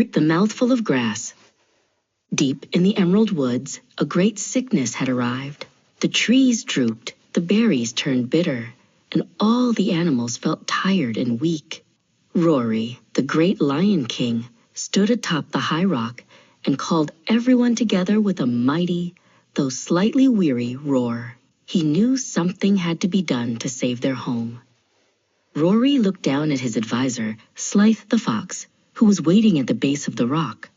The mouthful of grass. Deep in the emerald woods, a great sickness had arrived. The trees drooped, the berries turned bitter, and all the animals felt tired and weak. Rory, the great lion king, stood atop the high rock and called everyone together with a mighty, though slightly weary, roar. He knew something had to be done to save their home. Rory looked down at his advisor, Slythe the fox, who was waiting at the base of the rock.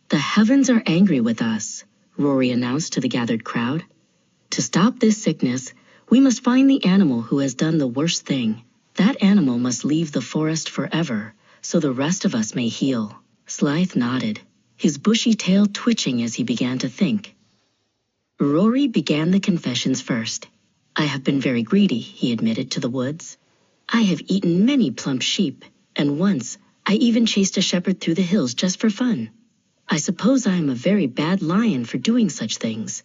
"The heavens are angry with us," Rory announced to the gathered crowd. "To stop this sickness, we must find the animal who has done the worst thing. That animal must leave the forest forever, so the rest of us may heal." Slythe nodded, his bushy tail twitching as he began to think. Rory began the confessions first. "I have been very greedy," he admitted to the woods. "I have eaten many plump sheep, and once I even chased a shepherd through the hills just for fun. I suppose I am a very bad lion for doing such things."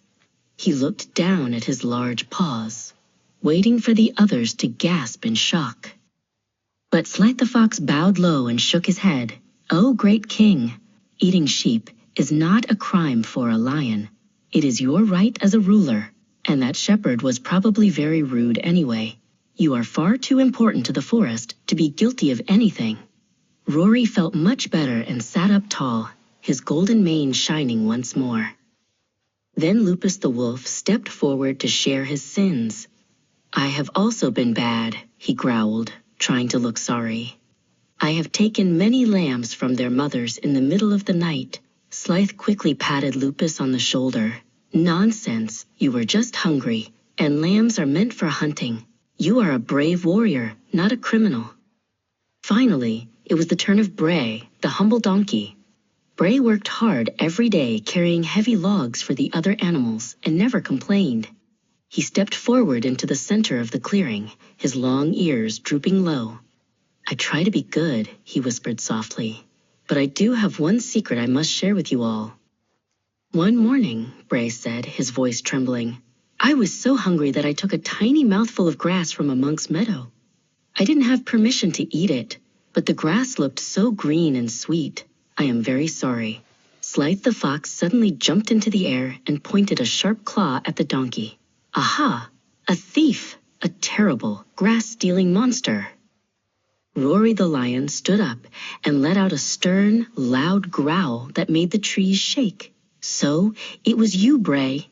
He looked down at his large paws, waiting for the others to gasp in shock. But Slythe the fox bowed low and shook his head. "Oh, great king, eating sheep is not a crime for a lion. It is your right as a ruler, and that shepherd was probably very rude anyway. You are far too important to the forest to be guilty of anything." Rory felt much better and sat up tall, his golden mane shining once more. Then Lupus the wolf stepped forward to share his sins. "I have also been bad," he growled, trying to look sorry. "I have taken many lambs from their mothers in the middle of the night." Slythe quickly patted Lupus on the shoulder. "Nonsense, you were just hungry, and lambs are meant for hunting. You are a brave warrior, not a criminal." Finally, it was the turn of Bray, the humble donkey. Bray worked hard every day carrying heavy logs for the other animals and never complained. He stepped forward into the center of the clearing, his long ears drooping low. "I try to be good," he whispered softly, "but I do have one secret I must share with you all." "One morning," Bray said, his voice trembling, "I was so hungry that I took a tiny mouthful of grass from a monk's meadow. I didn't have permission to eat it, but the grass looked so green and sweet. I am very sorry." Slythe the fox suddenly jumped into the air and pointed a sharp claw at the donkey. "Aha! A thief! A terrible, grass-stealing monster!" Rory the lion stood up and let out a stern, loud growl that made the trees shake. "So, it was you, Bray.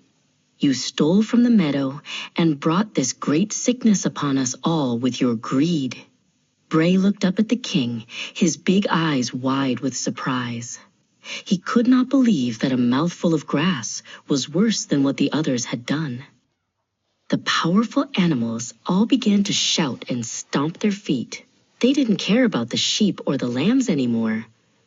You stole from the meadow and brought this great sickness upon us all with your greed." Bray looked up at the king, his big eyes wide with surprise. He could not believe that a mouthful of grass was worse than what the others had done. The powerful animals all began to shout and stomp their feet. They didn't care about the sheep or the lambs anymore.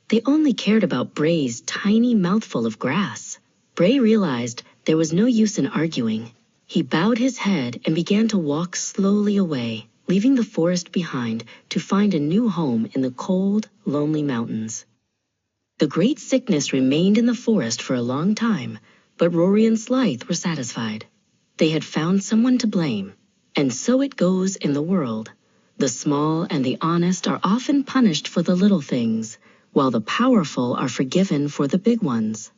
They only cared about Bray's tiny mouthful of grass. Bray realized there was no use in arguing. He bowed his head and began to walk slowly away, leaving the forest behind to find a new home in the cold, lonely mountains. The great sickness remained in the forest for a long time, but Rory and Slythe were satisfied. They had found someone to blame, and so it goes in the world. The small and the honest are often punished for the little things, while the powerful are forgiven for the big ones.